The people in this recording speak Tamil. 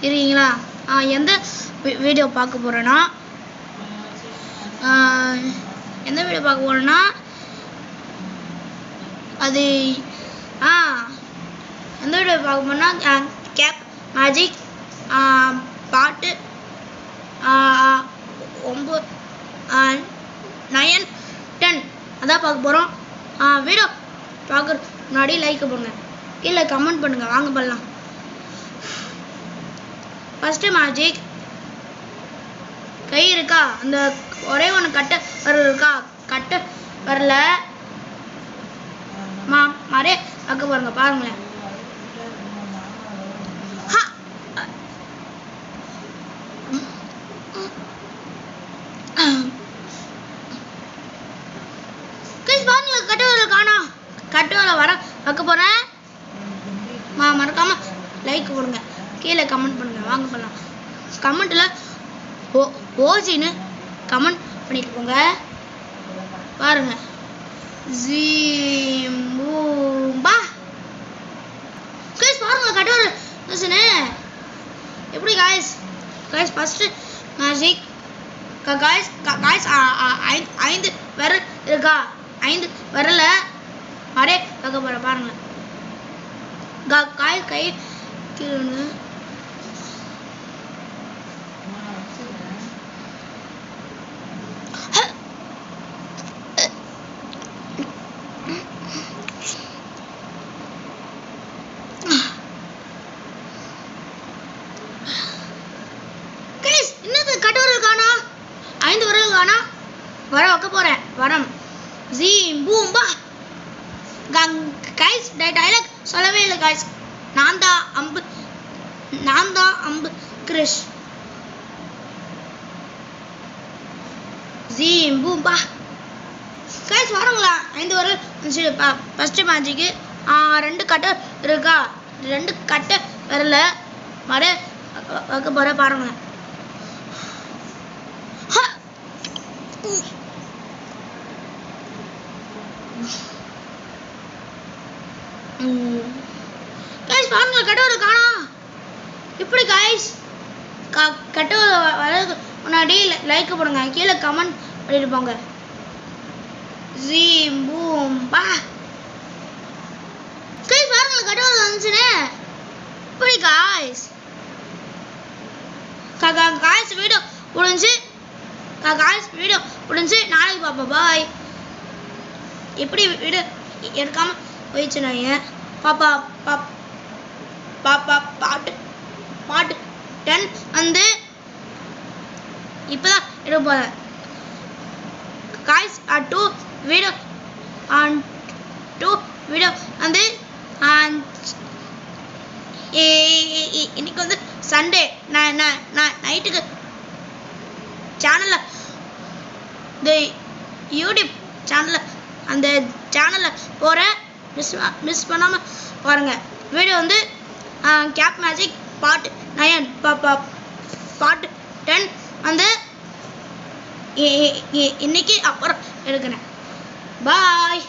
இருக்கீங்களா? எந்த வீடியோ பார்க்க போகிறேன்னா அது எந்த வீடியோ பார்க்க போகிறேன்னா கேப் மேஜிக் பாட்டு 9 9 10 அதான் பார்க்க போகிறோம். வீடியோ பார்க்குற முன்னாடி லைக் பண்ணுங்க, கீழே கமெண்ட் பண்ணுங்க. வாங்க பண்ணலாம். ஃபர்ஸ்ட் மேஜிக் கை இருக்கா, அந்த ஒரே ஒன்று கட்ட வரல இருக்கா, கட்ட வரல மாதிரியே பார்க்க பாருங்க. பாருங்களேன், கட்டுவரை வர பார்க்க போறேன். மறக்காம லைக் போடுங்க, கீழே கமெண்ட் பண்ணுங்க. வாங்க பண்ணலாம். கமெண்ட்ல ஓஜின்னு கமெண்ட் பண்ணிட்டு போங்க. பாருங்க, ஜீம்பூம்பா கைஸ், பாருங்க கட்டுவரை எப்படி கைஸ். ஃபர்ஸ்ட் மேஜிக் கைஸ் 5 விரல் இருக்கா, 5 விரல அரே பார்க்க போற. பாருங்க, காய் கை கீழே என்னது கட்டுவரல் காணா, 5 விரல் காணா. வர வைக்க போறேன். வரம் ஜீம்பூம்பா கைஸ். டைலாக் சொல்லவே இல்லை கைஸ். நான் தான் அம்பு கிரிஷ். ஜீம்பூம்பா கைஸ் வாருங்களா. 5 வரல் ஃபர்ஸ்ட் மேஜிக்கு 2 கட்ட இருக்கா, 2 கட்ட வரல மர வைக்க போற. பாருங்க, கைஸ் பாருங்க கட்டவரை காணா. இப்படி கைஸ் கட்டவரை வரதுக்கு முன்னாடி லைக் போடுங்க, கீழே கமெண்ட் பண்ணிட்டு போங்க. ஜீம்பூம்பா கைஸ் பாருங்க கட்டவரை வந்துச்சுன்னு. இப்படி கைஸ் வீடியோ முடிஞ்சு நாளைக்கு பார்ப்போம். பாய். எப்படி வீடியோ எடுக்காம போயிடுச்சுனாங்க பாப்பா பாட்டு 10 வந்து இப்பதான் எடுக்க போறேன் காய்ஸ். 2 வீடியோ வந்து இன்னைக்கு வந்து சண்டே நைட்டுக்கு சேனல்ல இந்த யூடியூப் சேனல்ல அந்த சேனல்ல போறேன். மிஸ் பண்ணாம பாருங்க. வீடியோ வந்து கேப் மேஜிக் பாட்டு 9 பாட்டு 10 வந்து இன்னைக்கு அப்புறம் எடுக்கிறேன். பாய்.